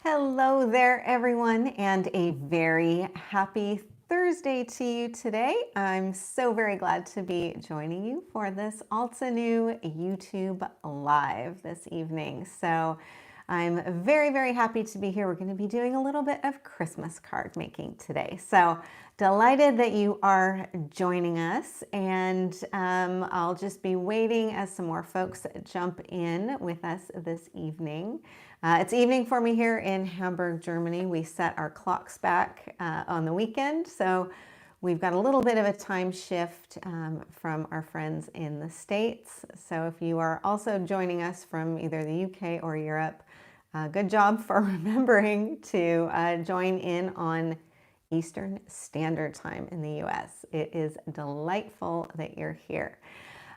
Hello there, everyone, and a very happy Thursday to you today. I'm so very glad to be joining you for this Altenew YouTube Live this evening. So I'm very, very happy to be here. We're going to be doing a little bit of Christmas card making today. So delighted that you are joining us, and I'll just be waiting as some more folks jump in with us this evening. It's evening for me here in Hamburg, Germany. We set our clocks back on the weekend, so we've got a little bit of a time shift from our friends in the States. So if you are also joining us from either the UK or Europe, good job for remembering to join in on Eastern Standard Time in the US. It is delightful that you're here.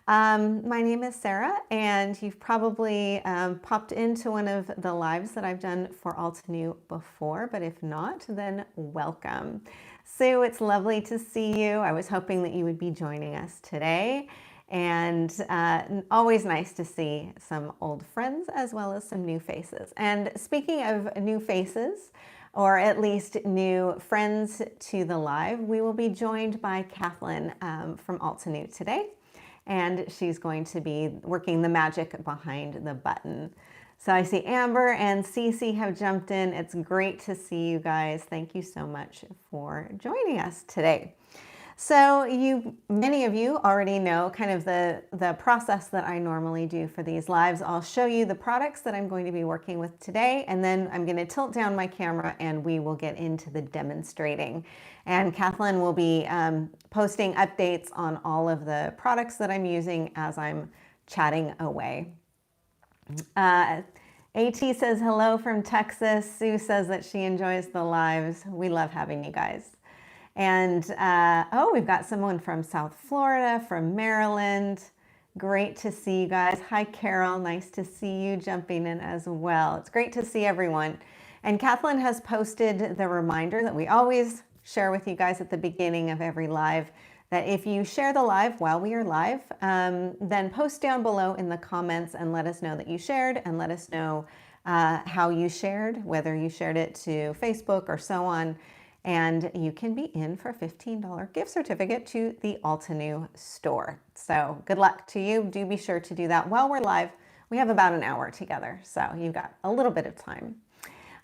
My name is Sarah, and you've probably popped into one of the lives that I've done for Altenew before, but if not, then welcome. Sue, it's lovely to see you. I was hoping that you would be joining us today, and always nice to see some old friends as well as some new faces. And speaking of new faces, or at least new friends to the live, we will be joined by Kathleen from Altenew today. And she's going to be working the magic behind the button. So I see Amber and Cece have jumped in. It's great to see you guys. Thank you so much for joining us today. So many of you already know kind of the process that I normally do for these lives. I'll show you the products that I'm going to be working with today, and then I'm going to tilt down my camera and we will get into the demonstrating. And Kathleen will be posting updates on all of the products that I'm using as I'm chatting away. AT says hello from Texas. Sue says that she enjoys the lives. We love having you guys. And we've got someone from South Florida, from Maryland. Great to see you guys. Hi, Carol. Nice to see you jumping in as well. It's great to see everyone. And Kathleen has posted the reminder that we always share with you guys at the beginning of every live, that if you share the live while we are live, then post down below in the comments and let us know that you shared, and let us know how you shared, whether you shared it to Facebook or so on. And you can be in for a $15 gift certificate to the Altenew store. So good luck to you. Do be sure to do that while we're live. We have about an hour together, so you've got a little bit of time.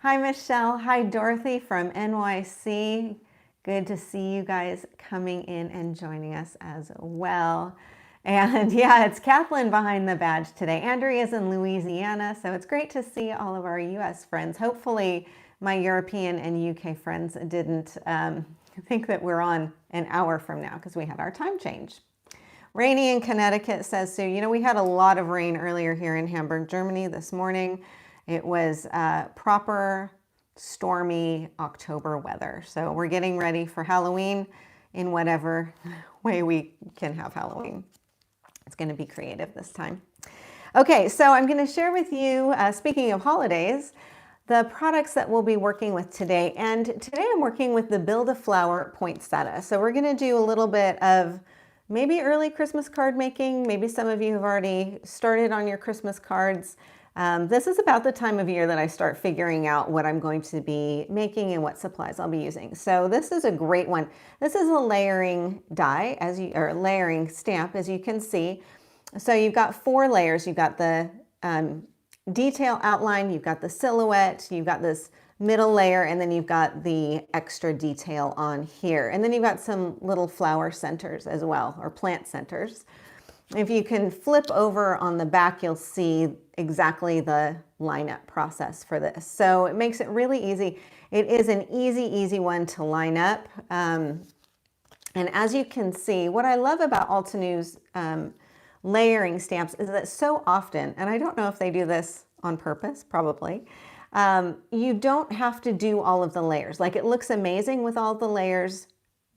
Hi, Michelle. Hi, Dorothy from NYC. Good to see you guys coming in and joining us as well. And yeah, it's Kathleen behind the badge today. Andrea's in Louisiana, so it's great to see all of our US friends. Hopefully my European and UK friends didn't think that we're on an hour from now, because we had our time change. Rainy in Connecticut says, so, we had a lot of rain earlier here in Hamburg, Germany this morning. It was proper stormy October weather. So we're getting ready for Halloween in whatever way we can have Halloween. It's going to be creative this time. Okay, so I'm going to share with you, speaking of holidays, the products that we'll be working with today. And today I'm working with the Build-A-Flower Poinsettia. So we're going to do a little bit of maybe early Christmas card making. Maybe some of you have already started on your Christmas cards. This is about the time of year that I start figuring out what I'm going to be making and what supplies I'll be using. So this is a great one. This is a layering die, or layering stamp, as you can see. So you've got 4 layers. You've got the detail outline, you've got the silhouette, you've got this middle layer, and then you've got the extra detail on here. And then you've got some little flower centers as well, or plant centers. If you can flip over on the back, you'll see exactly the lineup process for this. So it makes it really easy. It is an easy one to line up. And as you can see, what I love about Altenew's layering stamps is that so often, and I don't know if they do this on purpose, probably, you don't have to do all of the layers. Like, it looks amazing with all the layers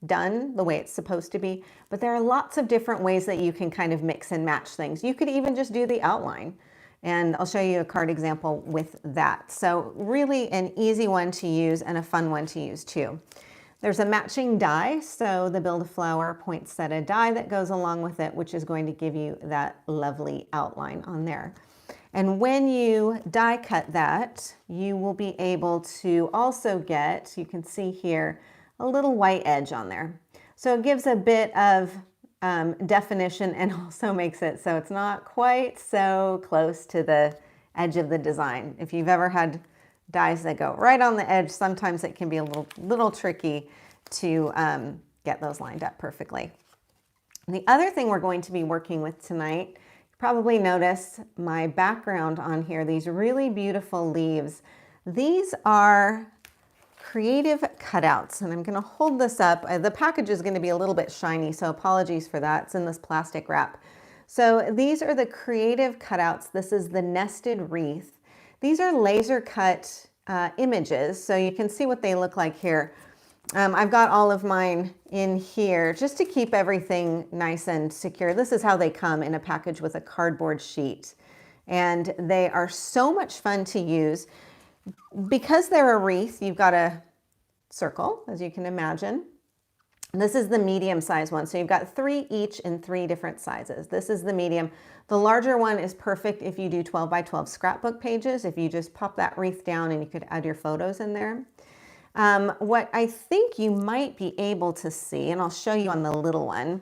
done the way it's supposed to be, but there are lots of different ways that you can kind of mix and match things. You could even just do the outline, and I'll show you a card example with that. So really an easy one to use and a fun one to use too. There's a matching die, so the Build-A-Flower Poinsettia die that goes along with it, which is going to give you that lovely outline on there. And when you die cut that, you will be able to also get, you can see here, a little white edge on there. So it gives a bit of definition and also makes it so it's not quite so close to the edge of the design. If you've ever had dies that go right on the edge, sometimes it can be a little tricky to get those lined up perfectly. The other thing we're going to be working with tonight, you probably noticed my background on here, these really beautiful leaves. These are creative cutouts, and I'm going to hold this up. The package is going to be a little bit shiny, so apologies for that. It's in this plastic wrap. So these are the creative cutouts. This is the nested wreath. These are laser cut images, so you can see what they look like here. I've got all of mine in here just to keep everything nice and secure. This is how they come in a package with a cardboard sheet. And they are so much fun to use. Because they're a wreath, you've got a circle, as you can imagine. This is the medium size one. So you've got 3 each in 3 different sizes. This is the medium. The larger one is perfect if you do 12 by 12 scrapbook pages, if you just pop that wreath down and you could add your photos in there. What I think you might be able to see, and I'll show you on the little one,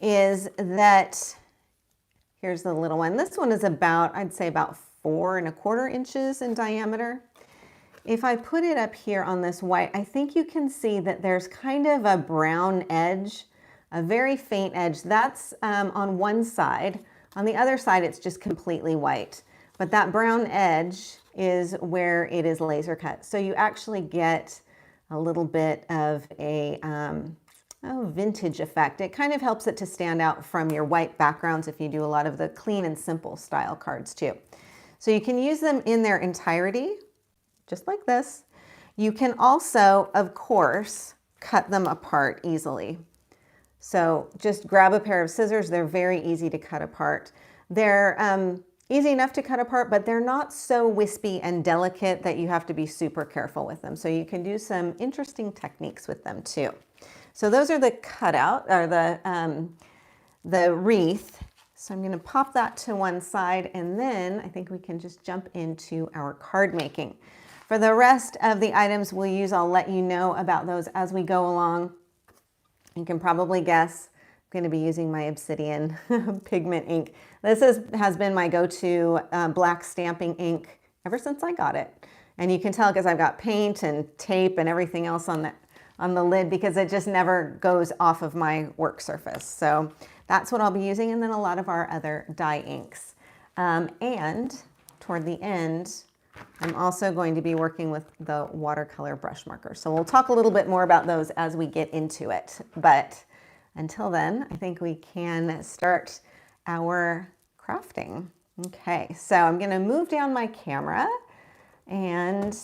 is that, here's the little one. This one is about, I'd say about 4 1/4 inches in diameter. If I put it up here on this white, I think you can see that there's kind of a brown edge, a very faint edge. That's on one side. On the other side, it's just completely white. But that brown edge is where it is laser cut. So you actually get a little bit of a vintage effect. It kind of helps it to stand out from your white backgrounds if you do a lot of the clean and simple style cards too. So you can use them in their entirety, just like this. You can also, of course, cut them apart easily. So just grab a pair of scissors. They're very easy to cut apart. They're easy enough to cut apart, but they're not so wispy and delicate that you have to be super careful with them. So you can do some interesting techniques with them too. So those are the cutout, or the wreath. So I'm going to pop that to one side, and then I think we can just jump into our card making. For the rest of the items we'll use, I'll let you know about those as we go along. You can probably guess I'm going to be using my Obsidian pigment ink. This has been my go-to black stamping ink ever since I got it. And you can tell because I've got paint and tape and everything else on the lid, because it just never goes off of my work surface. So that's what I'll be using, and then a lot of our other dye inks. And toward the end, I'm also going to be working with the watercolor brush markers. So we'll talk a little bit more about those as we get into it. But until then, I think we can start our crafting. Okay, so I'm going to move down my camera, and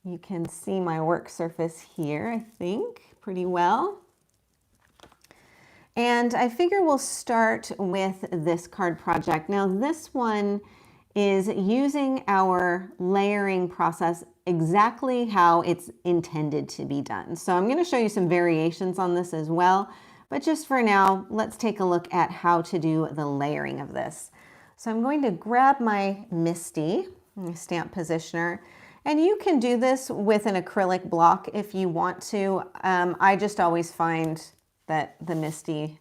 you can see my work surface here, I think, pretty well. And I figure we'll start with this card project. Now, this one is using our layering process exactly how it's intended to be done. So I'm going to show you some variations on this as well. But just for now, let's take a look at how to do the layering of this. So I'm going to grab my Misty, my stamp positioner, and you can do this with an acrylic block if you want to. I just always find that the Misty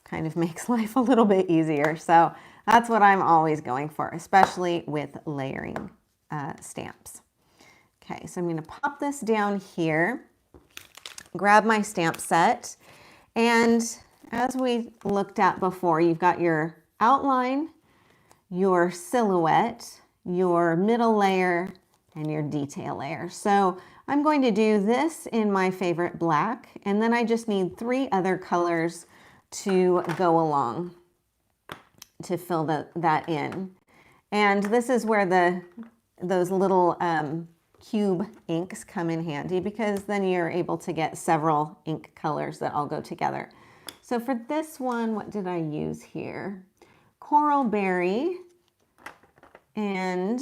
kind of makes life a little bit easier. So that's what I'm always going for, especially with layering stamps. Okay, so I'm going to pop this down here, grab my stamp set, and as we looked at before, you've got your outline, your silhouette, your middle layer, and your detail layer. So I'm going to do this in my favorite black, and then I just need 3 other colors to go along to fill that in. And this is where those little cube inks come in handy, because then you're able to get several ink colors that all go together. So for this one, what did I use here? Coral berry and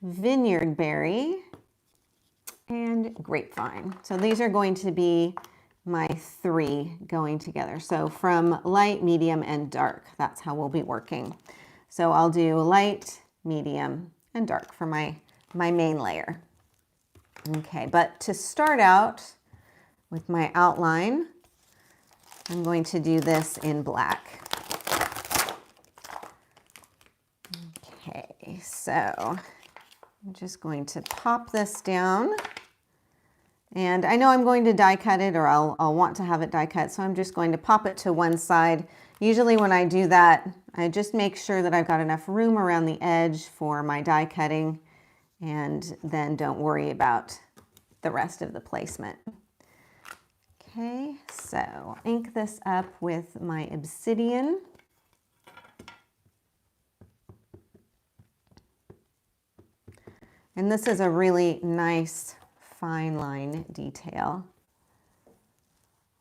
vineyard berry and grapevine. So these are going to be my three going together. So from light, medium, and dark, that's how we'll be working. So I'll do light, medium, and dark for my main layer. Okay, but to start out with my outline, I'm going to do this in black. Okay, so I'm just going to pop this down. And I know I'm going to die cut it, or I'll want to have it die cut, so I'm just going to pop it to one side. Usually when I do that, I just make sure that I've got enough room around the edge for my die cutting, and then don't worry about the rest of the placement. Okay, so ink this up with my obsidian. And this is a really nice fine line detail.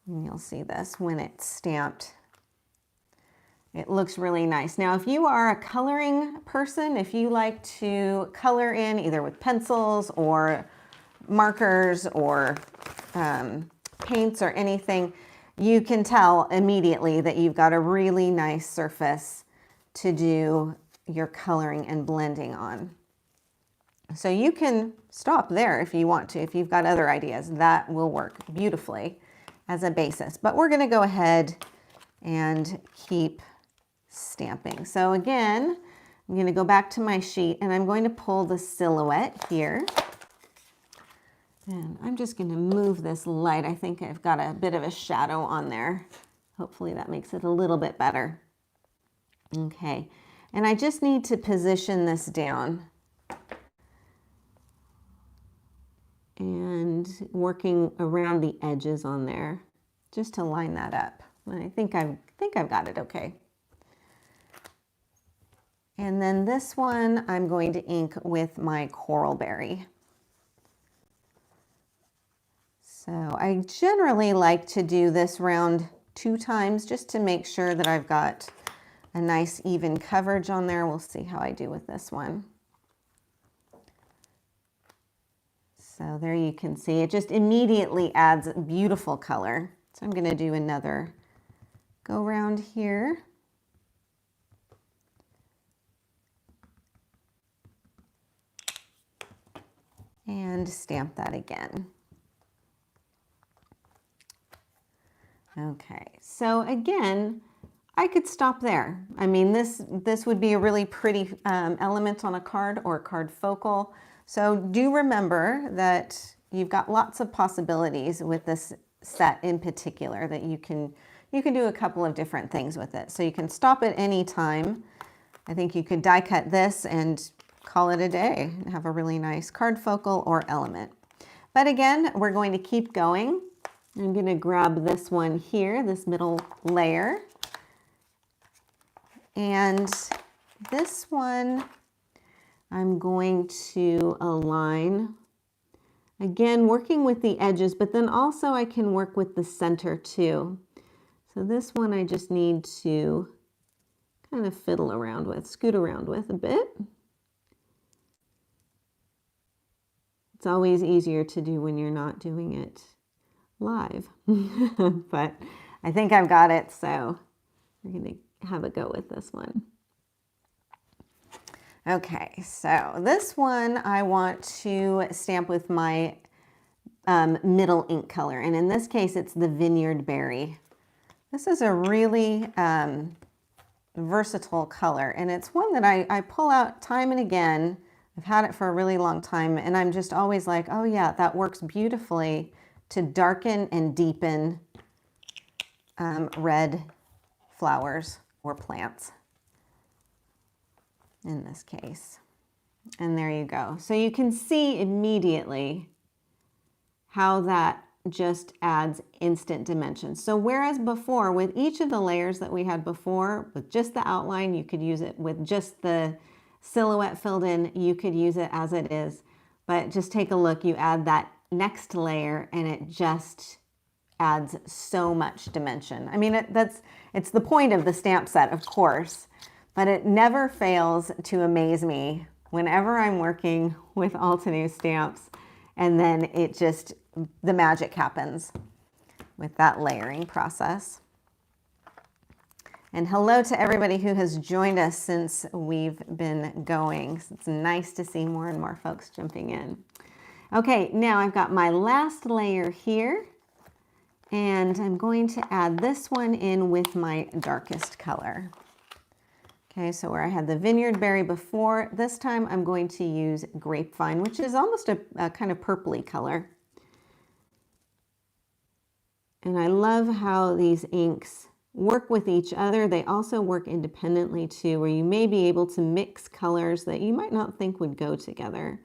And you'll see this when it's stamped. It looks really nice. Now, if you are a coloring person, if you like to color in either with pencils or markers or paints or anything, you can tell immediately that you've got a really nice surface to do your coloring and blending on. So you can stop there if you want to. If you've got other ideas, that will work beautifully as a basis. But we're going to go ahead and keep stamping. So again, I'm going to go back to my sheet and I'm going to pull the silhouette here. And I'm just going to move this light. I think I've got a bit of a shadow on there. Hopefully that makes it a little bit better. Okay, and I just need to position this down. And working around the edges on there just to line that up. And I think I've got it okay. And then this one I'm going to ink with my coral berry. So I generally like to do this round 2 times just to make sure that I've got a nice even coverage on there. We'll see how I do with this one. So there you can see, it just immediately adds beautiful color. So I'm going to do another go round here. And stamp that again. Okay, so again, I could stop there. I mean, this would be a really pretty element on a card or a card focal. So do remember that you've got lots of possibilities with this set in particular, that you can do a couple of different things with it. So you can stop at any time. I think you could die cut this and call it a day and have a really nice card focal or element. But again, we're going to keep going. I'm going to grab this one here, this middle layer. And this one I'm going to align, again, working with the edges, but then also I can work with the center too. So this one I just need to kind of fiddle around with, scoot around with a bit. It's always easier to do when you're not doing it live, but I think I've got it, so we're going to have a go with this one. Okay, so this one I want to stamp with my middle ink color, and in this case it's the Vineyard Berry. This is a really versatile color, and it's one that I pull out time and again. I've had it for a really long time, and I'm just always like, oh yeah, that works beautifully to darken and deepen red flowers or plants in this case. And there you go. So you can see immediately how that just adds instant dimension. So whereas before, with each of the layers that we had before, with just the outline, you could use it with just the silhouette filled in, you could use it as it is. But just take a look, you add that next layer and it just adds so much dimension. I mean, it's the point of the stamp set, of course, but it never fails to amaze me whenever I'm working with Altenew stamps, and then it just, the magic happens. with that layering process. And hello to everybody who has joined us since we've been going. It's nice to see more and more folks jumping in. Okay, now I've got my last layer here, and I'm going to add this one in with my darkest color. Okay, so where I had the vineyard berry before, this time I'm going to use grapevine, which is almost a kind of purpley color. And I love how these inks work with each other. They also work independently too, where you may be able to mix colors that you might not think would go together.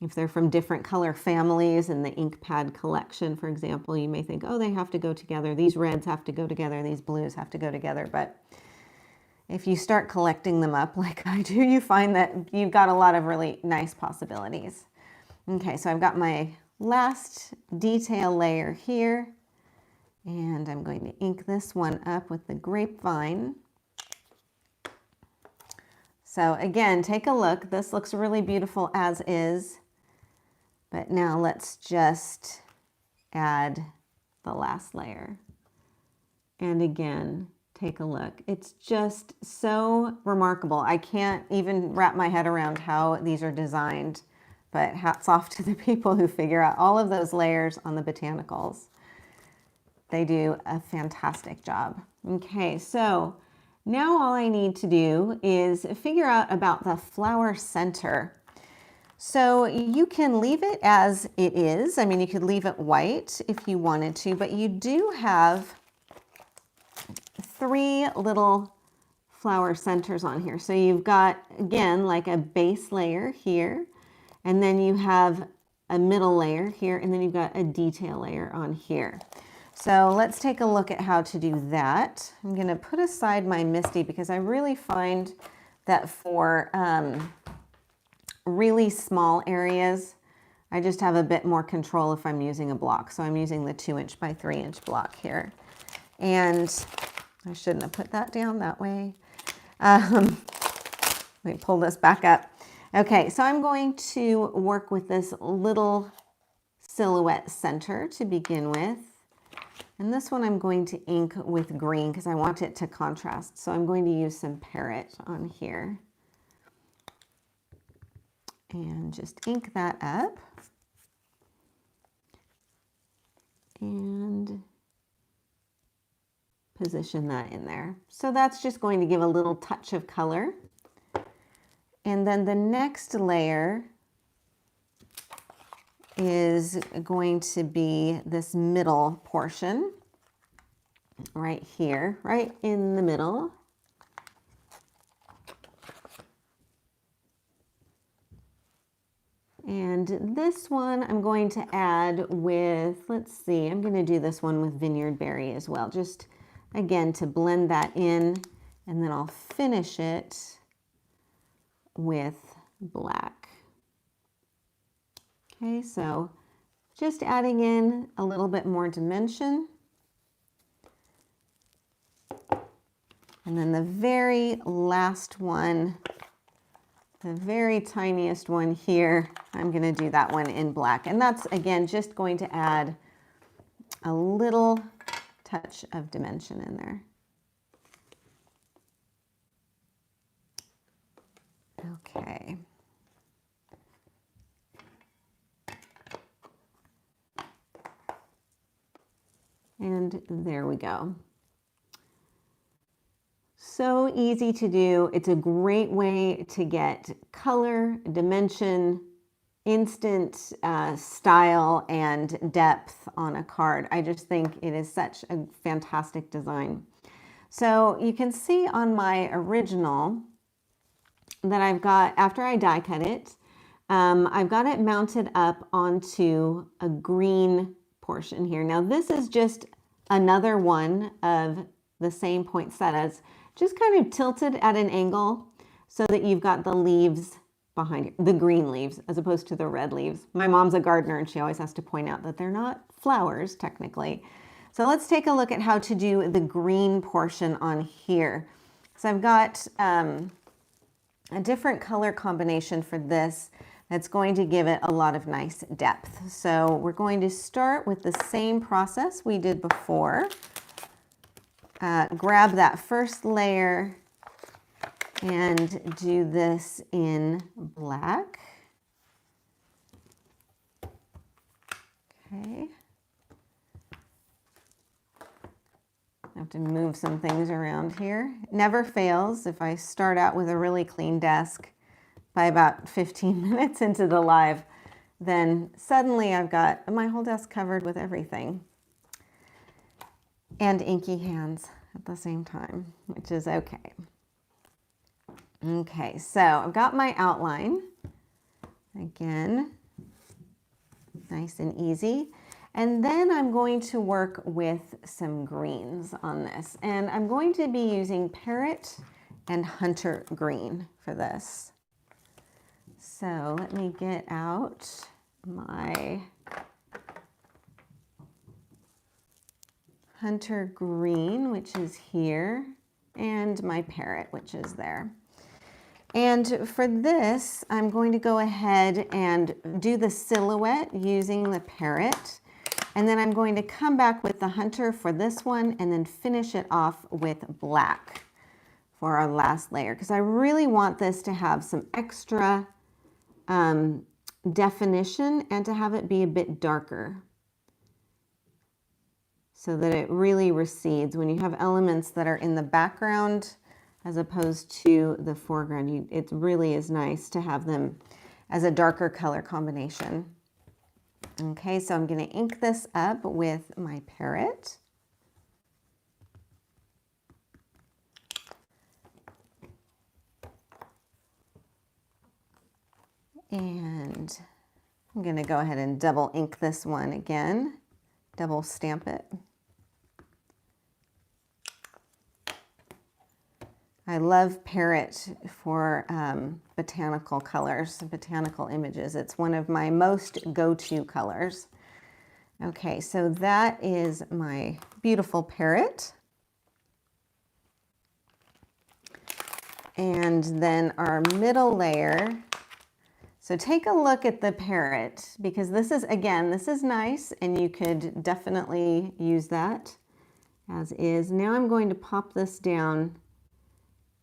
If they're from different color families in the ink pad collection, for example, you may think, oh, they have to go together. These reds have to go together. These blues have to go together. But if you start collecting them up like I do, you find that you've got a lot of really nice possibilities. Okay, so I've got my last detail layer here, and I'm going to ink this one up with the grapevine. So again, take a look. This looks really beautiful as is, but now let's just add the last layer. And again, take a look. It's just so remarkable. I can't even wrap my head around how these are designed, but hats off to the people who figure out all of those layers on the botanicals. They do a fantastic job. Okay, so now all I need to do is figure out about the flower center. So you can leave it as it is. I mean, you could leave it white if you wanted to, but you do have 3 little flower centers on here. So you've got, again, like a base layer here, and then you have a middle layer here, and then you've got a detail layer on here. So let's take a look at how to do that. I'm going to put aside my MISTI because I really find that for really small areas, I just have a bit more control if I'm using a block. So I'm using the 2" by 3" block here. And I shouldn't have put that down that way. Let me pull this back up. Okay, so I'm going to work with this little silhouette center to begin with. And this one I'm going to ink with green because I want it to contrast. So I'm going to use some Parrot on here. And just ink that up. And position that in there. So that's just going to give a little touch of color. And then the next layer is going to be this middle portion right here, right in the middle. And this one I'm going to add with, let's see, I'm going to do this one with vineyard berry as well, just again to blend that in, and then I'll finish it with black. Okay, so just adding in a little bit more dimension. And then the very last one, the very tiniest one here, I'm going to do that one in black. And that's, again, just going to add a little touch of dimension in there. Okay. And there we go. So easy to do. It's a great way to get color, dimension, instant style, and depth on a card. I just think it is such a fantastic design. So you can see on my original that I've got, after I die cut it, I've got it mounted up onto a green portion here. Now this is just another one of the same poinsettias, just kind of tilted at an angle so that you've got the leaves behind you, the green leaves as opposed to the red leaves. My mom's a gardener and she always has to point out that they're not flowers technically. So let's take a look at how to do the green portion on here. So I've got a different color combination for this. That's going to give it a lot of nice depth. So we're going to start with the same process we did before. Grab that first layer and do this in black. Okay. I have to move some things around here. It never fails if I start out with a really clean desk. By about 15 minutes into the live, then suddenly I've got my whole desk covered with everything. And inky hands at the same time, which is okay. Okay, so I've got my outline. Again, nice and easy. And then I'm going to work with some greens on this. And I'm going to be using Parrot and Hunter Green for this. So let me get out my Hunter Green, which is here, and my Parrot, which is there. And for this, I'm going to go ahead and do the silhouette using the Parrot. And then I'm going to come back with the Hunter for this one and then finish it off with black for our last layer. Because I really want this to have some extra definition and to have it be a bit darker so that it really recedes. When you have elements that are in the background as opposed to the foreground, it really is nice to have them as a darker color combination. Okay, so I'm going to ink this up with my Parrot. And I'm going to go ahead and double ink this one again, double stamp it. I love Parrot for botanical colors, botanical images. It's one of my most go-to colors. Okay, so that is my beautiful Parrot. And then our middle layer. So take a look at the Parrot, because this is, again, this is nice and you could definitely use that as is. Now I'm going to pop this down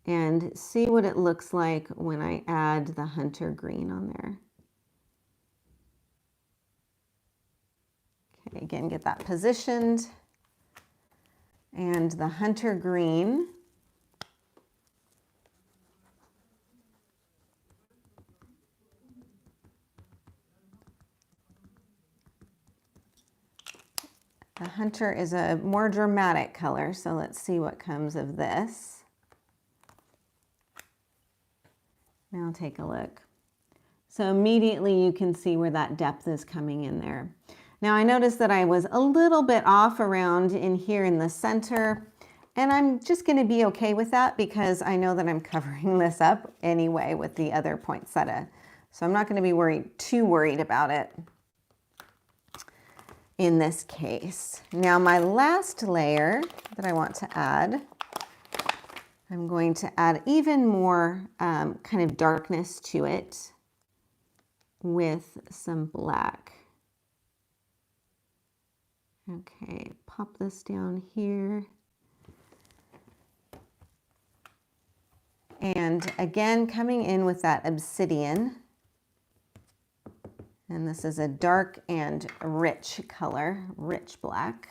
and see what it looks like when I add the Hunter Green on there. Okay, again, get that positioned. And the Hunter Green. The Hunter is a more dramatic color, so let's see what comes of this. Now take a look. So immediately you can see where that depth is coming in there. Now I noticed that I was a little bit off around in here in the center, and I'm just going to be okay with that because I know that I'm covering this up anyway with the other poinsettia. So I'm not going to be too worried about it in this case. Now my last layer that I want to add, I'm going to add even more kind of darkness to it with some black. Okay, pop this down here. And again, coming in with that obsidian. And this is a dark and rich color, rich black.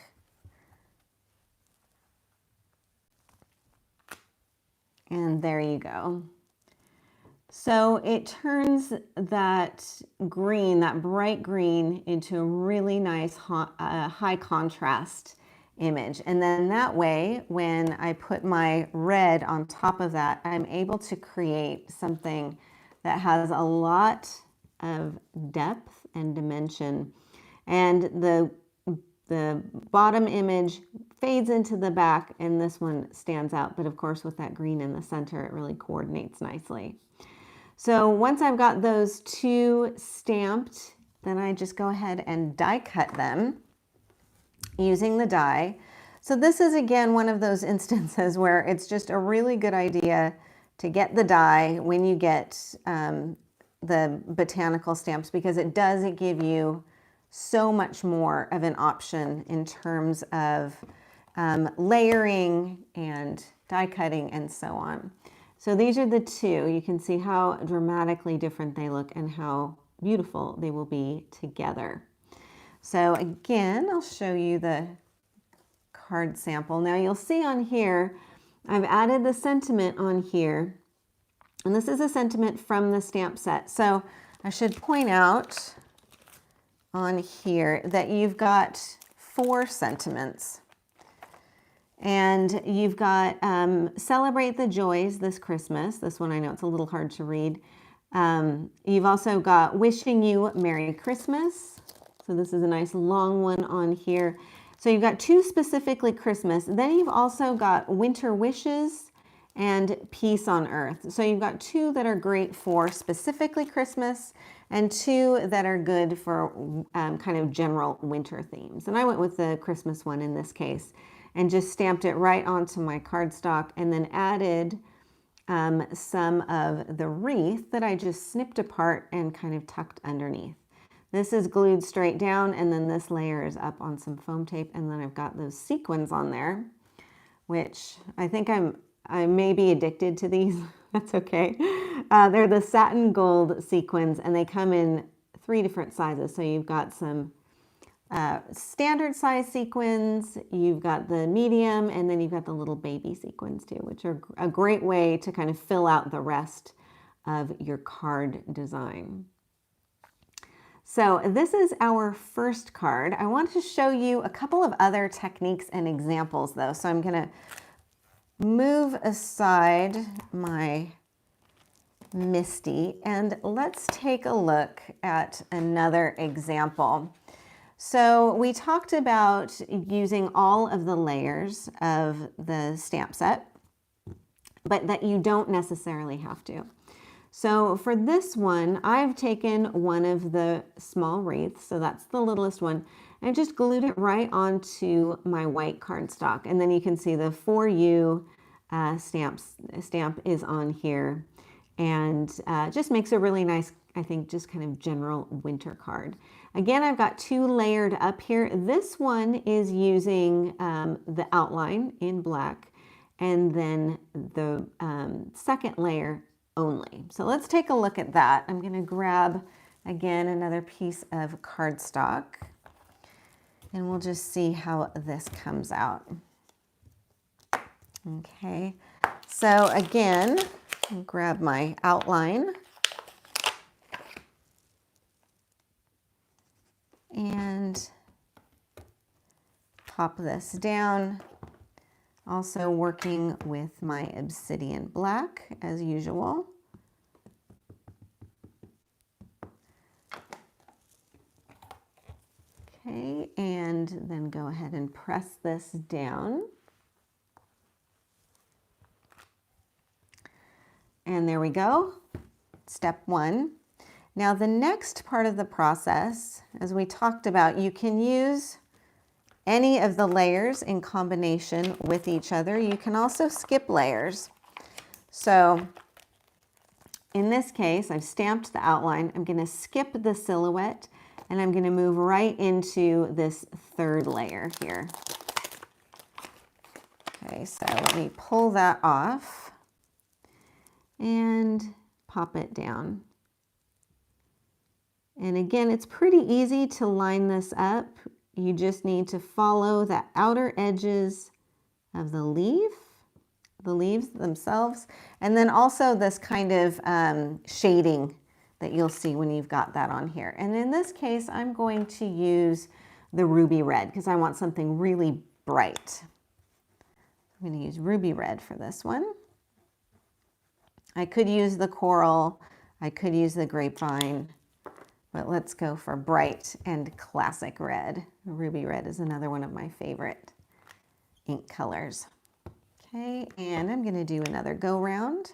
And there you go. So it turns that green, that bright green, into a really nice high contrast image. And then that way, when I put my red on top of that, I'm able to create something that has a lot of depth and dimension. And the bottom image fades into the back and this one stands out. But of course, with that green in the center, it really coordinates nicely. So once I've got those two stamped, then I just go ahead and die cut them using the die. So this is again one of those instances where it's just a really good idea to get the die when you get the botanical stamps because it does give you so much more of an option in terms of layering and die cutting and so on. So these are the two. You can see how dramatically different they look and how beautiful they will be together. So again, I'll show you the card sample. Now you'll see on here, I've added the sentiment on here, and this is a sentiment from the stamp set. So I should point out on here that you've got 4 sentiments. And you've got Celebrate the Joys this Christmas. This one I know it's a little hard to read. You've also got Wishing You Merry Christmas. So this is a nice long one on here. So you've got 2 specifically Christmas. Then you've also got Winter Wishes and Peace on Earth. So you've got 2 that are great for specifically Christmas and 2 that are good for kind of general winter themes. And I went with the Christmas one in this case and just stamped it right onto my cardstock and then added some of the wreath that I just snipped apart and kind of tucked underneath. This is glued straight down, and then this layer is up on some foam tape, and then I've got those sequins on there, which I think I may be addicted to these. That's okay. They're the satin gold sequins, and they come in 3 different sizes. So you've got some standard size sequins, you've got the medium, and then you've got the little baby sequins too, which are a great way to kind of fill out the rest of your card design. So this is our first card. I want to show you a couple of other techniques and examples though. So I'm going to move aside my Misty and let's take a look at another example. So we talked about using all of the layers of the stamp set, but that you don't necessarily have to. So for this one, I've taken one of the small wreaths, so that's the littlest one, and just glued it right onto my white cardstock. And then you can see the For You stamp is on here, and just makes a really nice, I think, just kind of general winter card. Again, I've got 2 layered up here. This one is using the outline in black, and then the second layer only. So let's take a look at that. I'm going to grab, again, another piece of cardstock, and we'll just see how this comes out. Okay, so again, I'll grab my outline. And pop this down. Also working with my obsidian black as usual. Okay, and then go ahead and press this down. And there we go, step 1. Now the next part of the process, as we talked about, you can use any of the layers in combination with each other. You can also skip layers. So in this case, I've stamped the outline. I'm going to skip the silhouette and I'm going to move right into this 3rd layer here. Okay, so let me pull that off and pop it down. And again, it's pretty easy to line this up. You just need to follow the outer edges of the leaves themselves, and then also this kind of shading that you'll see when you've got that on here. And in this case, I'm going to use the ruby red because I want something really bright. I'm going to use ruby red for this one. I could use the coral, I could use the grapevine, but let's go for bright and classic red. Ruby red is another one of my favorite ink colors. Okay, and I'm going to do another go round.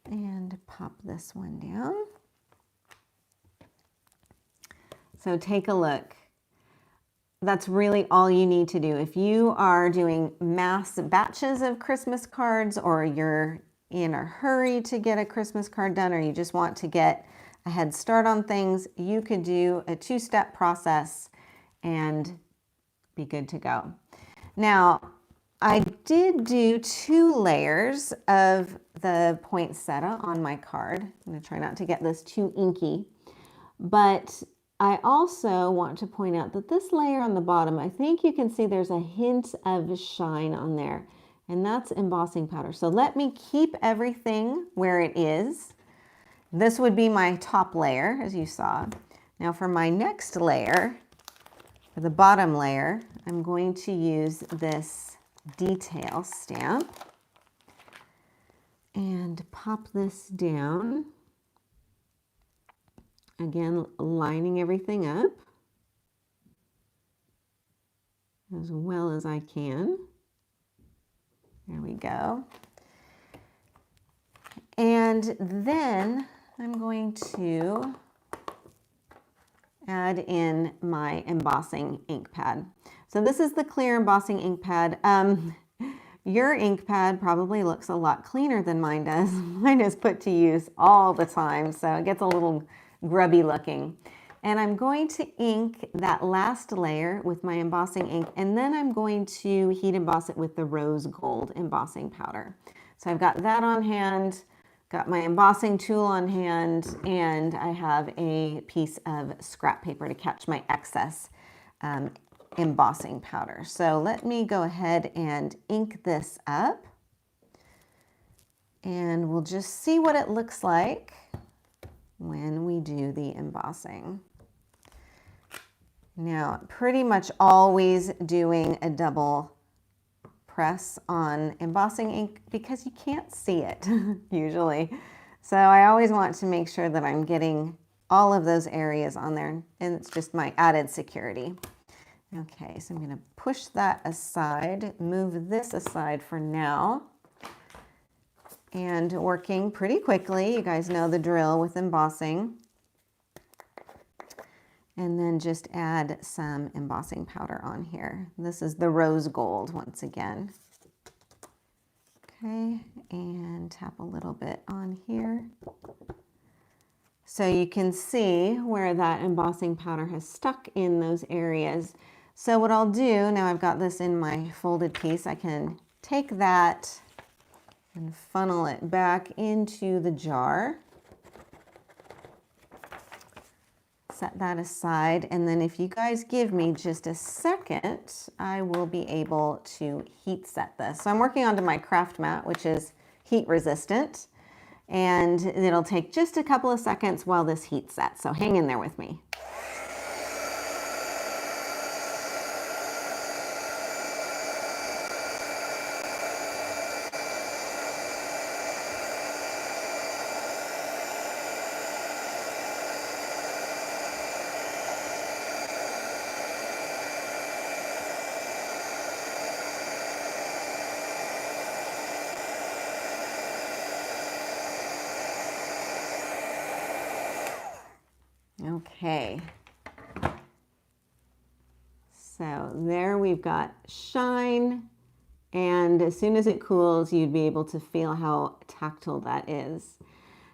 And pop this one down. So take a look. that's really all you need to do. If you are doing mass batches of Christmas cards, or you're in a hurry to get a Christmas card done, or you just want to get a head start on things, you could do a 2-step process and be good to go. Now, I did do 2 layers of the poinsettia on my card. I'm going to try not to get this too inky, but I also want to point out that this layer on the bottom, I think you can see there's a hint of shine on there, and that's embossing powder. So let me keep everything where it is. This would be my top layer, as you saw. Now for my next layer, for the bottom layer, I'm going to use this detail stamp and pop this down. Again, lining everything up as well as I can. There we go. And then I'm going to add in my embossing ink pad. So this is the clear embossing ink pad. Your ink pad probably looks a lot cleaner than mine does. Mine is put to use all the time, so it gets a little grubby looking. And I'm going to ink that last layer with my embossing ink, and then I'm going to heat emboss it with the rose gold embossing powder. So I've got that on hand, got my embossing tool on hand, and I have a piece of scrap paper to catch my excess embossing powder. So let me go ahead and ink this up, and we'll just see what it looks like when we do the embossing. Now, pretty much always doing a double press on embossing ink because you can't see it usually. So I always want to make sure that I'm getting all of those areas on there, and it's just my added security. Okay, so I'm going to push that aside, move this aside for now, and working pretty quickly. You guys know the drill with embossing. And then just add some embossing powder on here. This is the rose gold once again. Okay, and tap a little bit on here. So you can see where that embossing powder has stuck in those areas. So what I'll do, now I've got this in my folded piece, I can take that and funnel it back into the jar. Set that aside, and then if you guys give me just a second, I will be able to heat set this. So I'm working onto my craft mat, which is heat resistant, and it'll take just a couple of seconds while this heat sets. So hang in there with me. Okay, so there we've got shine, and as soon as it cools, you'd be able to feel how tactile that is.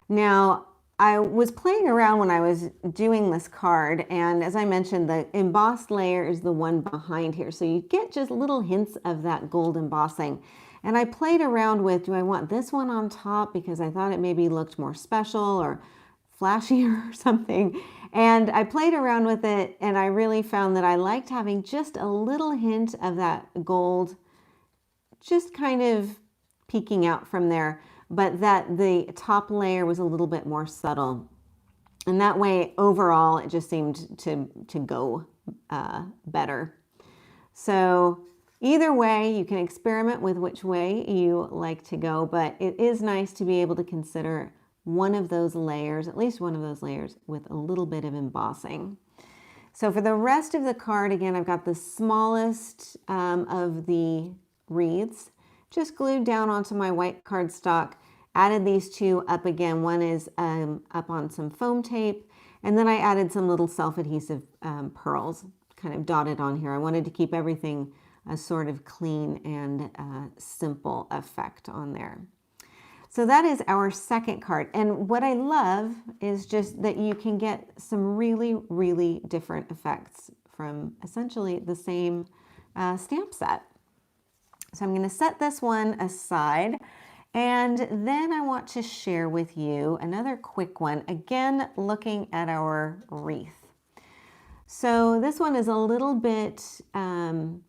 Now, I was playing around when I was doing this card, and as I mentioned, the embossed layer is the one behind here, so you get just little hints of that gold embossing. And I played around with, do I want this one on top because I thought it maybe looked more special or flashier or something. And I played around with it, and I really found that I liked having just a little hint of that gold just kind of peeking out from there, but that the top layer was a little bit more subtle. And that way, overall, it just seemed to go better. So either way, you can experiment with which way you like to go, but it is nice to be able to consider one of those layers, at least one of those layers, with a little bit of embossing. So for the rest of the card, again, I've got the smallest of the wreaths just glued down onto my white cardstock, added these two up again. One is up on some foam tape, and then I added some little self-adhesive pearls. kind of dotted on here. I wanted to keep everything a sort of clean and simple effect on there. So that is our second card. And what I love is just that you can get some really, really different effects from essentially the same stamp set. So I'm going to set this one aside. And then I want to share with you another quick one, again, looking at our wreath. So this one is a little bit of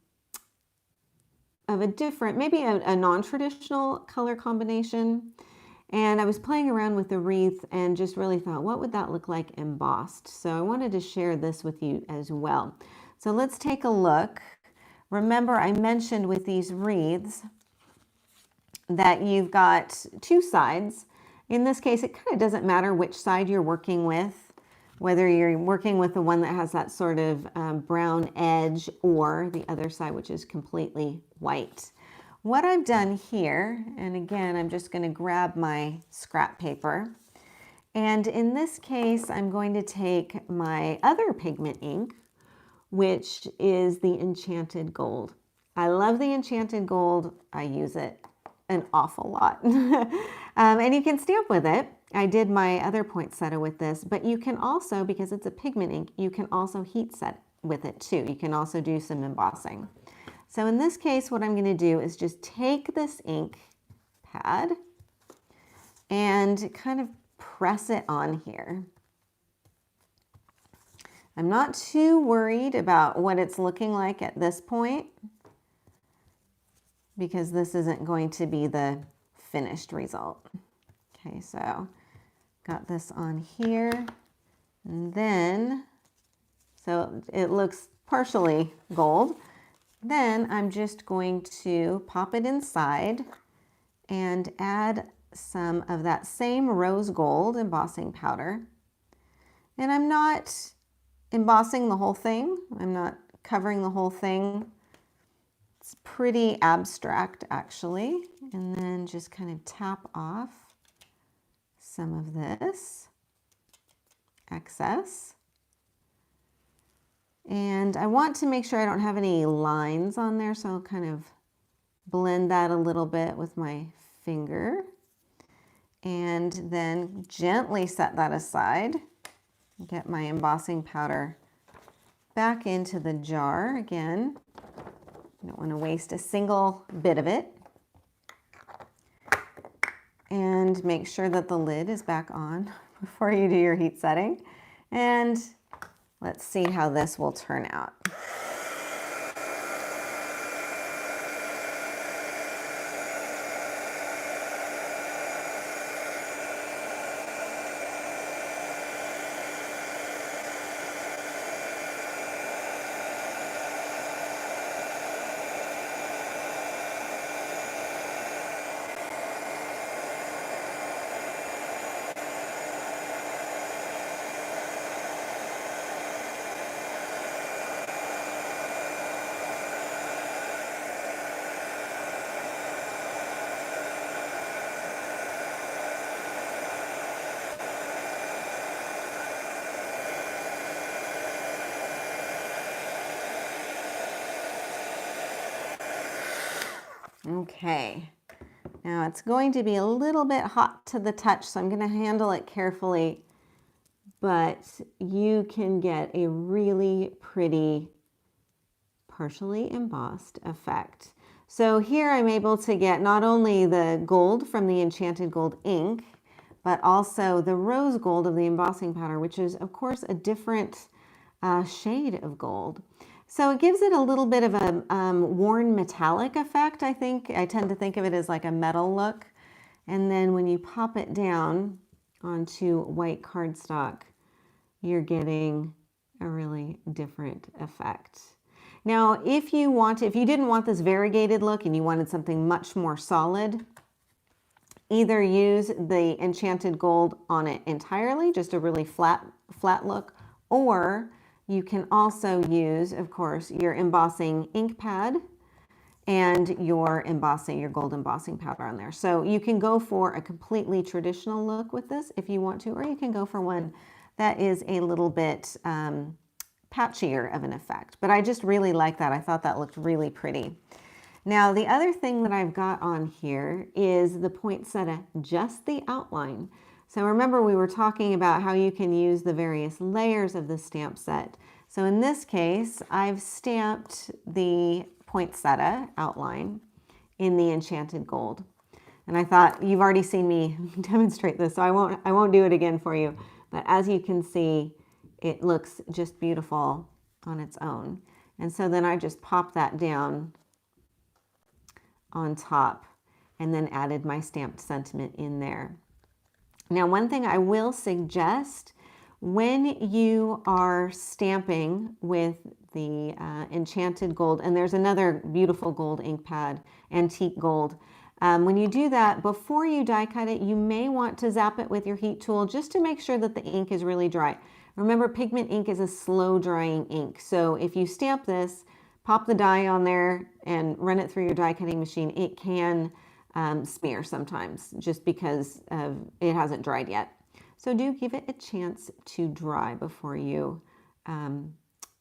a different, maybe a non-traditional color combination. And I was playing around with the wreath and just really thought, what would that look like embossed? So I wanted to share this with you as well. So let's take a look. Remember, I mentioned with these wreaths that you've got two sides. In this case, it kind of doesn't matter which side you're working with, whether you're working with the one that has that sort of brown edge or the other side, which is completely white. What I've done here, and again, I'm just going to grab my scrap paper. And in this case, I'm going to take my other pigment ink, which is the Enchanted Gold. I love the Enchanted Gold. I use it an awful lot. And you can stamp with it. I did my other poinsettia with this, but you can also, because it's a pigment ink, you can also heat set with it too. You can also do some embossing. So in this case, what I'm going to do is just take this ink pad and kind of press it on here. I'm not too worried about what it's looking like at this point, because this isn't going to be the finished result. Okay, so got this on here, and then, so it looks partially gold. Then I'm just going to pop it inside and add some of that same rose gold embossing powder. And I'm not embossing the whole thing. I'm not covering the whole thing. It's pretty abstract actually. And then just kind of tap off some of this excess. And I want to make sure I don't have any lines on there, so I'll kind of blend that a little bit with my finger. And then gently set that aside. Get my embossing powder back into the jar again. You don't want to waste a single bit of it. And make sure that the lid is back on before you do your heat setting. And let's see how this will turn out. Okay, now it's going to be a little bit hot to the touch, so I'm going to handle it carefully, but you can get a really pretty partially embossed effect. So here I'm able to get not only the gold from the Enchanted Gold ink, but also the rose gold of the embossing powder, which is of course a different shade of gold. So it gives it a little bit of a worn metallic effect, I think. I tend to think of it as like a metal look. And then when you pop it down onto white cardstock, you're getting a really different effect. Now, if you didn't want this variegated look and you wanted something much more solid, either use the Enchanted Gold on it entirely, just a really flat look, or you can also use, of course, your embossing ink pad and your gold embossing powder on there. So you can go for a completely traditional look with this if you want to, or you can go for one that is a little bit patchier of an effect. But I just really like that. I thought that looked really pretty. Now, the other thing that I've got on here is the poinsettia, just the outline. So remember, we were talking about how you can use the various layers of the stamp set. So in this case, I've stamped the poinsettia outline in the enchanted gold. And I thought, you've already seen me demonstrate this, so I won't do it again for you. But as you can see, it looks just beautiful on its own. And so then I just popped that down on top and then added my stamped sentiment in there. Now, one thing I will suggest, when you are stamping with the enchanted gold, and there's another beautiful gold ink pad, antique gold, when you do that, before you die cut it, you may want to zap it with your heat tool just to make sure that the ink is really dry. Remember, pigment ink is a slow drying ink. So if you stamp this, pop the dye on there and run it through your die cutting machine, it can smear sometimes just because it hasn't dried yet. So do give it a chance to dry before you run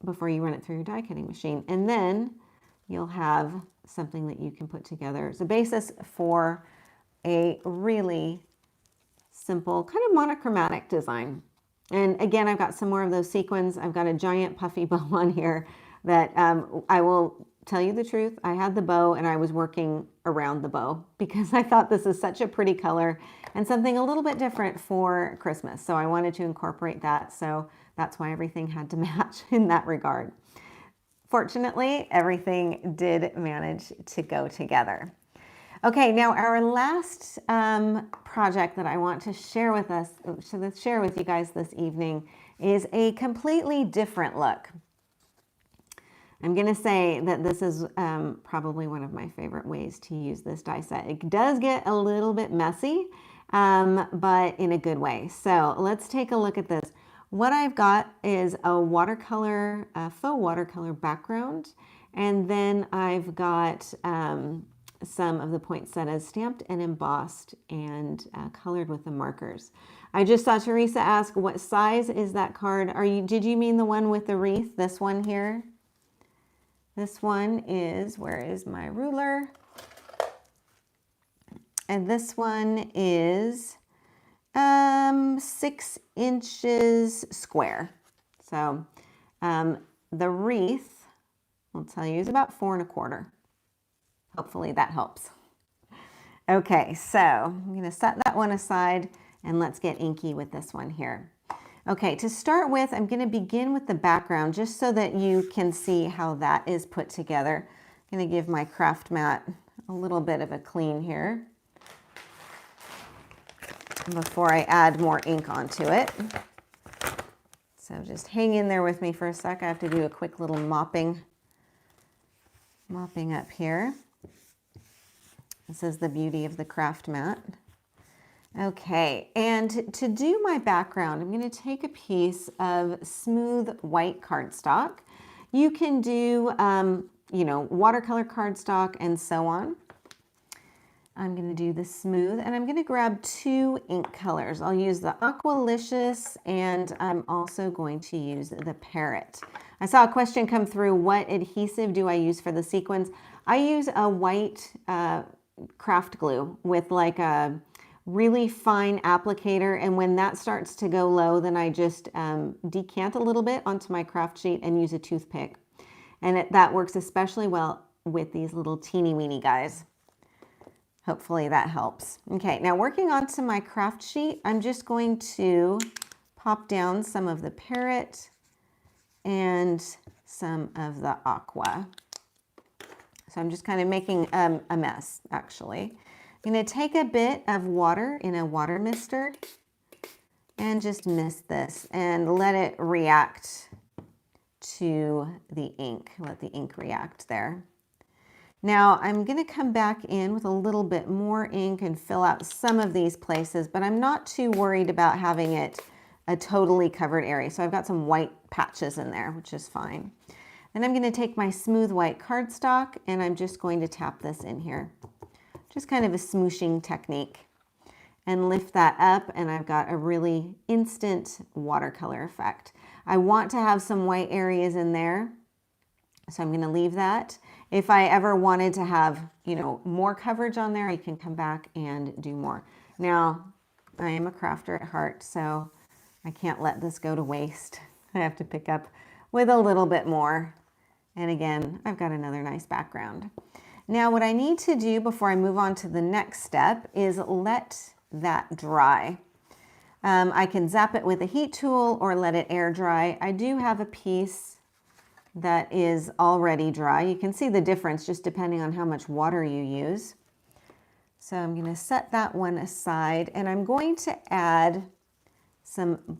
it through your die cutting machine. And then you'll have something that you can put together as a basis for a really simple kind of monochromatic design. And again, I've got some more of those sequins. I've got a giant puffy bow on here that I will tell you the truth. I had the bow and I was working around the bow because I thought this is such a pretty color and something a little bit different for Christmas. So I wanted to incorporate that. So that's why everything had to match in that regard. Fortunately, everything did manage to go together. Okay, now our last project that I want to share with you guys this evening is a completely different look. I'm going to say that this is probably one of my favorite ways to use this die set. It does get a little bit messy, but in a good way. So let's take a look at this. What I've got is a watercolor, faux watercolor background, and then I've got some of the poinsettias stamped and embossed and colored with the markers. I just saw Teresa ask, what size is that card? Did you mean the one with the wreath? This one here? This one is, where is my ruler? And this one is 6 inches square. So the wreath, I'll tell you, is about 4 1/4. Hopefully that helps. Okay, so I'm going to set that one aside and let's get inky with this one here. Okay, to start with, I'm going to begin with the background just so that you can see how that is put together. I'm going to give my craft mat a little bit of a clean here before I add more ink onto it. So just hang in there with me for a sec. I have to do a quick little mopping up here. This is the beauty of the craft mat. Okay, and to do my background, I'm going to take a piece of smooth white cardstock. You can do, watercolor cardstock and so on. I'm going to do the smooth, and I'm going to grab 2 ink colors. I'll use the Aqualicious, and I'm also going to use the Parrot. I saw a question come through, what adhesive do I use for the sequins? I use a white craft glue with like a really fine applicator, and when that starts to go low, then I just decant a little bit onto my craft sheet and use a toothpick. And that works especially well with these little teeny weeny guys. Hopefully that helps. Okay, now working onto my craft sheet, I'm just going to pop down some of the Parrot and some of the Aqua. So I'm just kind of making a mess, actually. I'm going to take a bit of water in a water mister and just mist this and let it react to the ink. Let the ink react there. Now I'm going to come back in with a little bit more ink and fill out some of these places, but I'm not too worried about having it a totally covered area. So I've got some white patches in there, which is fine. Then I'm going to take my smooth white cardstock and I'm just going to tap this in here. Just kind of a smooshing technique, and lift that up, and I've got a really instant watercolor effect. I want to have some white areas in there, so I'm going to leave that. If I ever wanted to have, you know, more coverage on there, I can come back and do more. Now, I am a crafter at heart, so I can't let this go to waste. I have to pick up with a little bit more. And again, I've got another nice background. Now, what I need to do before I move on to the next step is let that dry. I can zap it with a heat tool or let it air dry. I do have a piece that is already dry. You can see the difference just depending on how much water you use. So I'm going to set that one aside, and I'm going to add some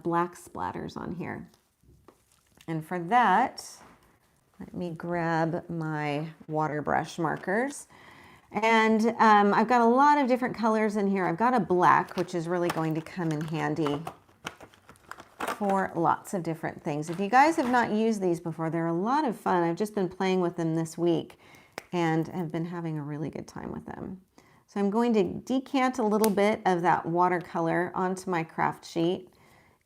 black splatters on here. And for that, let me grab my water brush markers. And I've got a lot of different colors in here. I've got a black, which is really going to come in handy for lots of different things. If you guys have not used these before, they're a lot of fun. I've just been playing with them this week and have been having a really good time with them. So I'm going to decant a little bit of that watercolor onto my craft sheet,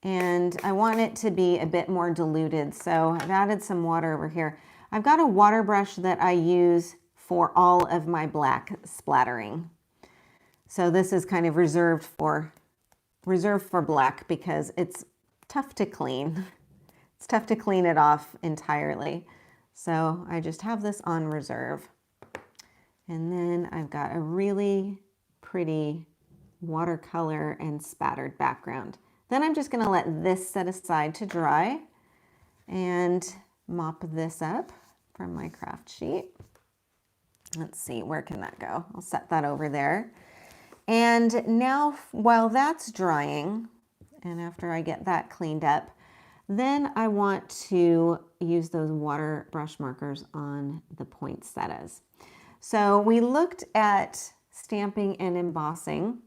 and I want it to be a bit more diluted. So I've added some water over here. I've got a water brush that I use for all of my black splattering. So this is kind of reserved for black because it's tough to clean. It's tough to clean it off entirely. So I just have this on reserve. And then I've got a really pretty watercolor and spattered background. Then I'm just going to let this set aside to dry and mop this up from my craft sheet. Let's see, where can that go? I'll set that over there. And now, while that's drying, and after I get that cleaned up, then I want to use those water brush markers on the poinsettias. So we looked at stamping and embossing.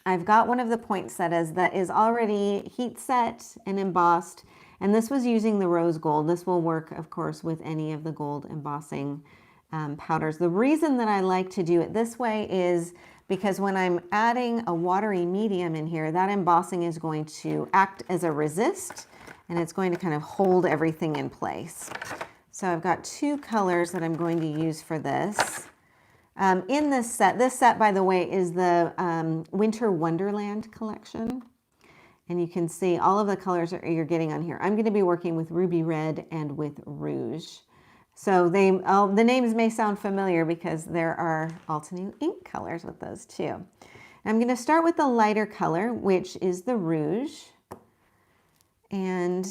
I've got one of the poinsettias that is already heat set and embossed, and this was using the rose gold. This will work, of course, with any of the gold embossing powders. The reason that I like to do it this way is because when I'm adding a watery medium in here, that embossing is going to act as a resist, and it's going to kind of hold everything in place. So I've got two colors that I'm going to use for this. In this set, by the way, is the Winter Wonderland collection. And you can see all of the colors that you're getting on here. I'm going to be working with Ruby Red and with Rouge. So the names may sound familiar because there are Altenew ink colors with those too. I'm going to start with the lighter color, which is the Rouge. And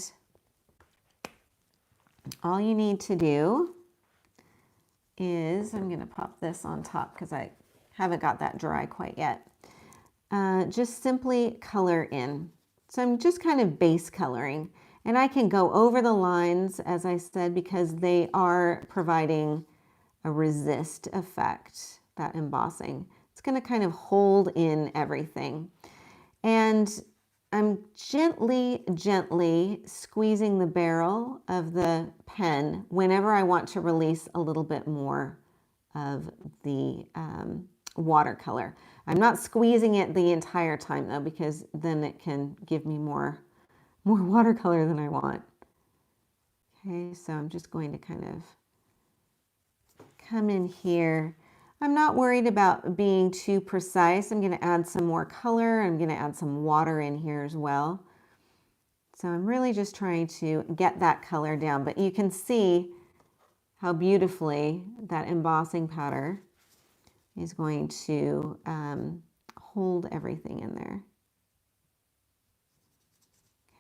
all you need to do is, I'm going to pop this on top because I haven't got that dry quite yet. Just simply color in. So I'm just kind of base coloring, and I can go over the lines, as I said, because they are providing a resist effect, that embossing. It's going to kind of hold in everything. And I'm gently squeezing the barrel of the pen whenever I want to release a little bit more of the watercolor. I'm not squeezing it the entire time though, because then it can give me more watercolor than I want. Okay, so I'm just going to kind of come in here. I'm not worried about being too precise. I'm going to add some more color. I'm going to add some water in here as well. So I'm really just trying to get that color down, but you can see how beautifully that embossing powder is going to hold everything in there.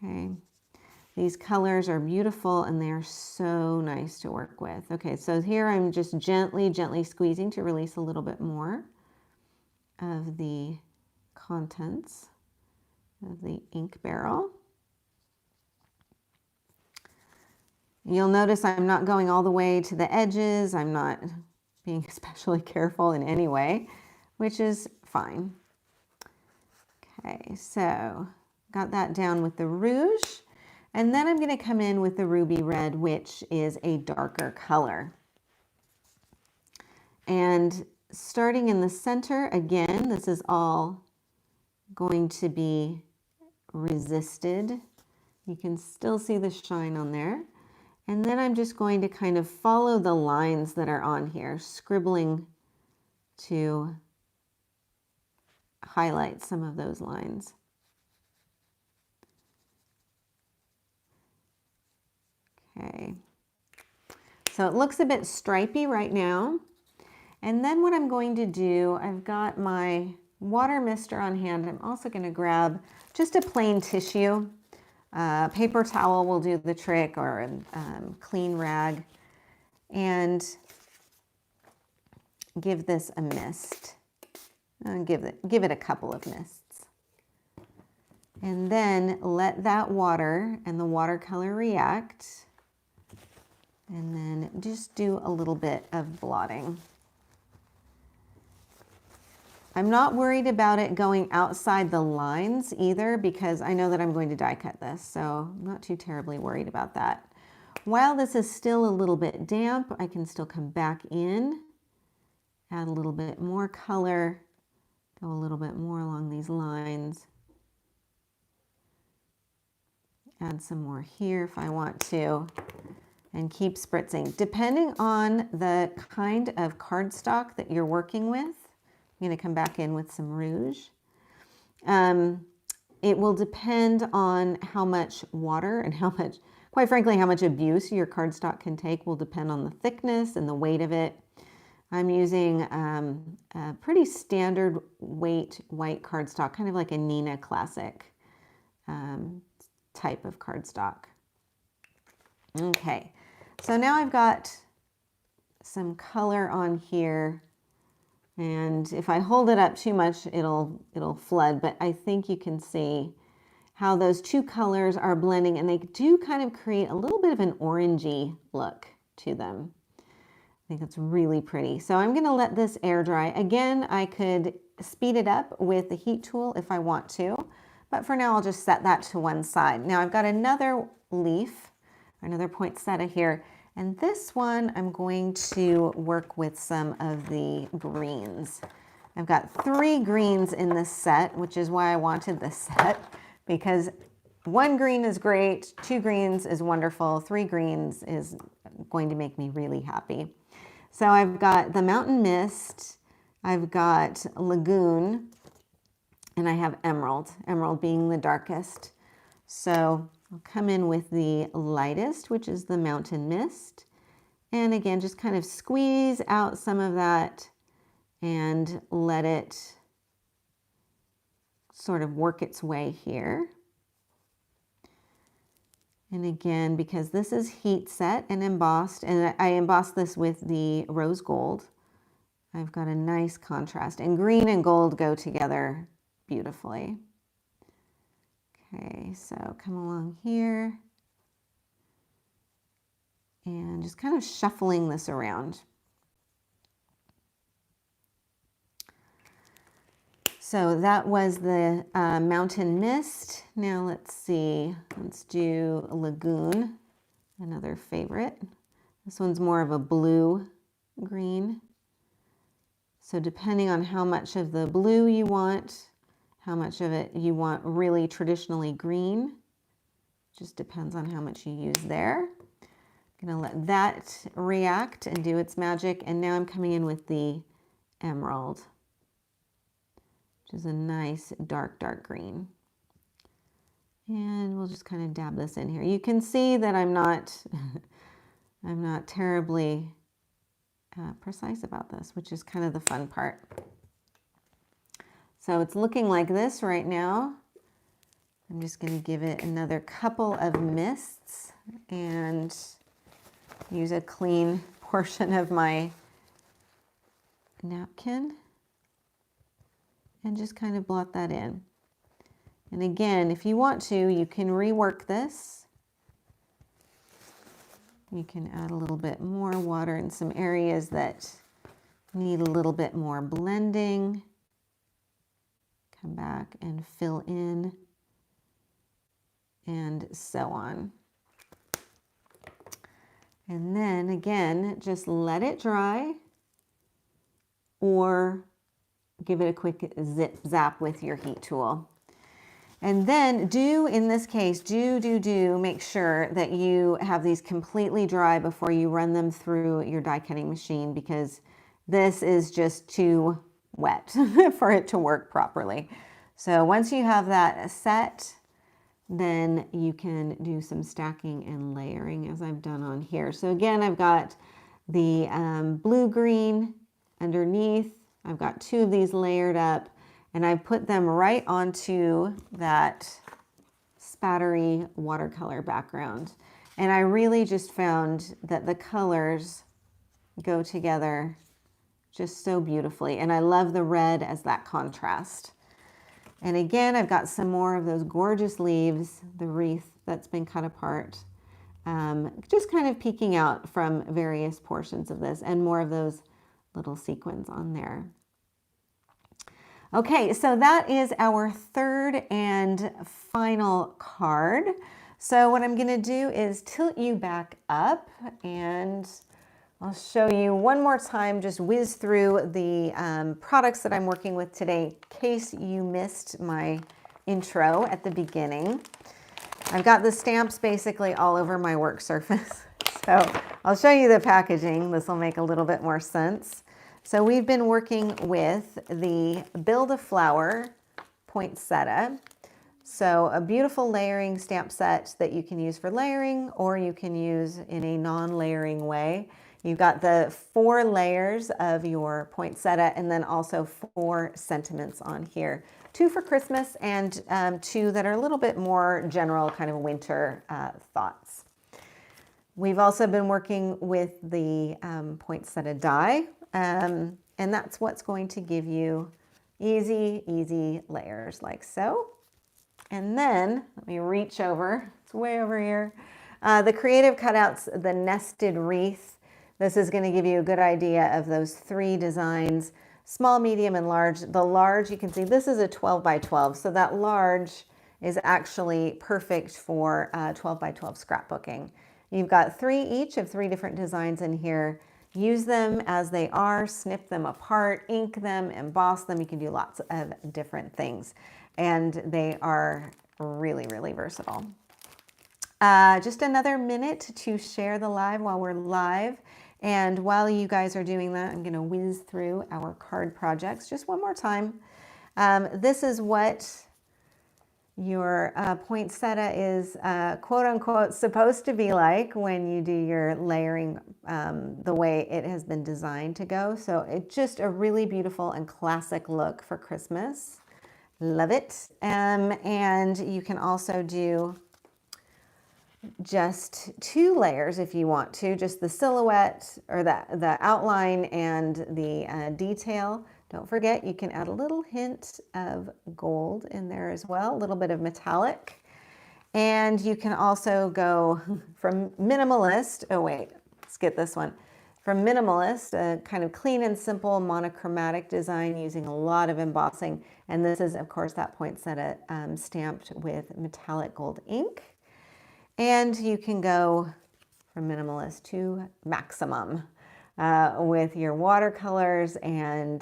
Okay. These colors are beautiful and they are so nice to work with. Okay, so here I'm just gently squeezing to release a little bit more of the contents of the ink barrel. You'll notice I'm not going all the way to the edges. I'm not being especially careful in any way, which is fine. Okay, so got that down with the Rouge. And then I'm going to come in with the Ruby Red, which is a darker color. And starting in the center, again, this is all going to be resisted You can still see the shine on there. And then I'm just going to kind of follow the lines that are on here, scribbling to highlight some of those lines. Okay. So it looks a bit stripy right now. And then what I'm going to do, I've got my water mister on hand. I'm also going to grab just a plain tissue. Paper towel will do the trick, or a clean rag, and give this a mist. Give it a couple of mists. And then let that water and the watercolor react. And then just do a little bit of blotting. I'm not worried about it going outside the lines either, because I know that I'm going to die cut this, so I'm not too terribly worried about that. While this is still a little bit damp, I can still come back in, add a little bit more color, go a little bit more along these lines, add some more here if I want to, and keep spritzing. Depending on the kind of cardstock that you're working with, I'm going to come back in with some rouge. It will depend on how much water and how much, quite frankly, how much abuse your cardstock can take will depend on the thickness and the weight of it. I'm using a pretty standard weight white cardstock, kind of like a Nina Classic type of cardstock. Okay, so now I've got some color on here. And if I hold it up too much, it'll flood, but I think you can see how those two colors are blending, and they do kind of create a little bit of an orangey look to them. I think it's really pretty. So I'm gonna let this air dry. Again, I could speed it up with the heat tool if I want to, but for now I'll just set that to one side. Now I've got another leaf, another poinsettia here. And this one, I'm going to work with some of the greens. I've got 3 greens in this set, which is why I wanted this set, because 1 green is great, 2 greens is wonderful, 3 greens is going to make me really happy. So I've got the Mountain Mist, I've got Lagoon, and I have Emerald, Emerald being the darkest. So I'll come in with the lightest, which is the Mountain Mist. And again, just kind of squeeze out some of that and let it sort of work its way here. And again, because this is heat set and embossed, and I embossed this with the rose gold, I've got a nice contrast. And green and gold go together beautifully. Okay, so come along here and just kind of shuffling this around. So that was the Mountain Mist. Now let's see, let's do Lagoon, another favorite. This one's more of a blue green. So depending on how much of the blue you want, how much of it you want really traditionally green, just depends on how much you use there. I'm gonna let that react and do its magic. And now I'm coming in with the Emerald, which is a nice dark, dark green. And we'll just kind of dab this in here. You can see that I'm not, I'm not terribly precise about this, which is kind of the fun part. So it's looking like this right now. I'm just going to give it another couple of mists and use a clean portion of my napkin and just kind of blot that in. And again, if you want to, you can rework this. You can add a little bit more water in some areas that need a little bit more blending. Come back and fill in, and so on. And then again, just let it dry or give it a quick zap with your heat tool. And then in this case, make sure that you have these completely dry before you run them through your die cutting machine, because this is just too wet for it to work properly. So once you have that set, then you can do some stacking and layering as I've done on here. So again, I've got the blue-green underneath. I've got 2 of these layered up, and I put them right onto that spattery watercolor background. And I really just found that the colors go together just so beautifully. And I love the red as that contrast. And again, I've got some more of those gorgeous leaves, the wreath that's been cut apart, just kind of peeking out from various portions of this, and more of those little sequins on there. Okay, so that is our third and final card. So what I'm going to do is tilt you back up, and I'll show you one more time, just whiz through the products that I'm working with today, in case you missed my intro at the beginning. I've got the stamps basically all over my work surface. So I'll show you the packaging. This will make a little bit more sense. So we've been working with the Build a Flower Poinsettia. So a beautiful layering stamp set that you can use for layering, or you can use in a non-layering way. You've got the 4 layers of your poinsettia, and then also 4 sentiments on here. 2 for Christmas, and 2 that are a little bit more general, kind of winter thoughts. We've also been working with the poinsettia die, and that's what's going to give you easy layers like so. And then, let me reach over, it's way over here. The creative cutouts, the nested wreath. This is going to give you a good idea of those 3 designs, small, medium, and large. The large, you can see this is a 12 by 12. So that large is actually perfect for 12 by 12 scrapbooking. You've got 3 each of 3 different designs in here. Use them as they are, snip them apart, ink them, emboss them. You can do lots of different things. And they are really versatile. Just another minute to share the live while we're live. And while you guys are doing that, I'm going to whiz through our card projects just one more time. This is what your poinsettia is quote unquote supposed to be like when you do your layering the way it has been designed to go. So it's just a really beautiful and classic look for Christmas. Love it. And you can also do just 2 layers if you want to, just the silhouette or the outline and the detail. Don't forget, you can add a little hint of gold in there as well, a little bit of metallic. And you can also go from minimalist, oh wait, let's get this one. From minimalist, a kind of clean and simple monochromatic design using a lot of embossing. And this is, of course, that poinsettia stamped with metallic gold ink. And you can go from minimalist to maximum with your watercolors and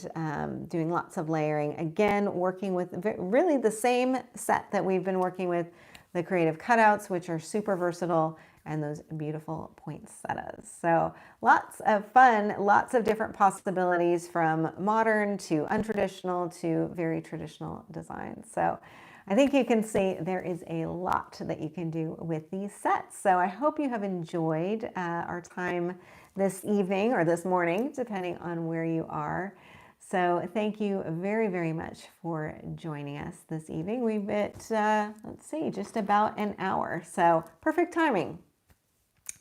doing lots of layering. Again, working with really the same set that we've been working with, the creative cutouts, which are super versatile, and those beautiful poinsettias. So lots of fun, lots of different possibilities from modern to untraditional to very traditional designs. So I think you can see there is a lot that you can do with these sets. So I hope you have enjoyed our time this evening or this morning, depending on where you are. So thank you very much for joining us this evening. We've hit, let's see, just about an hour. So perfect timing.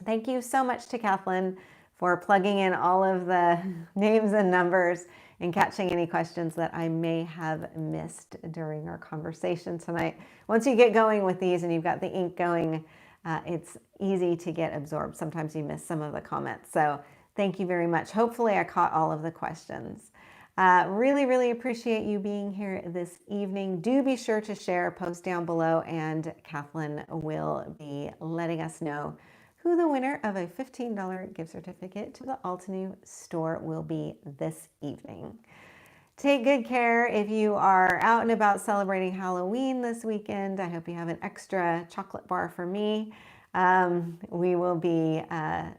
Thank you so much to Kathleen for plugging in all of the names and numbers and catching any questions that I may have missed during our conversation tonight. Once you get going with these and you've got the ink going, it's easy to get absorbed. Sometimes you miss some of the comments. So thank you very much. Hopefully I caught all of the questions. Really appreciate you being here this evening. Do be sure to share, post down below, and Kathleen will be letting us know who the winner of a $15 gift certificate to the Altenew store will be this evening. Take good care if you are out and about celebrating Halloween this weekend. I hope you have an extra chocolate bar for me. We will be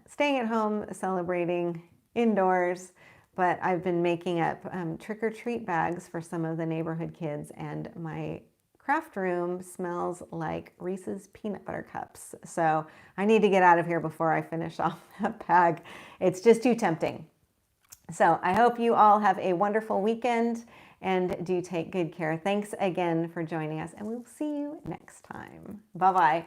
staying at home celebrating indoors, but I've been making up trick-or-treat bags for some of the neighborhood kids, and my craft room smells like Reese's peanut butter cups. So I need to get out of here before I finish off that bag. It's just too tempting. So I hope you all have a wonderful weekend and do take good care. Thanks again for joining us, and we will see you next time. Bye-bye.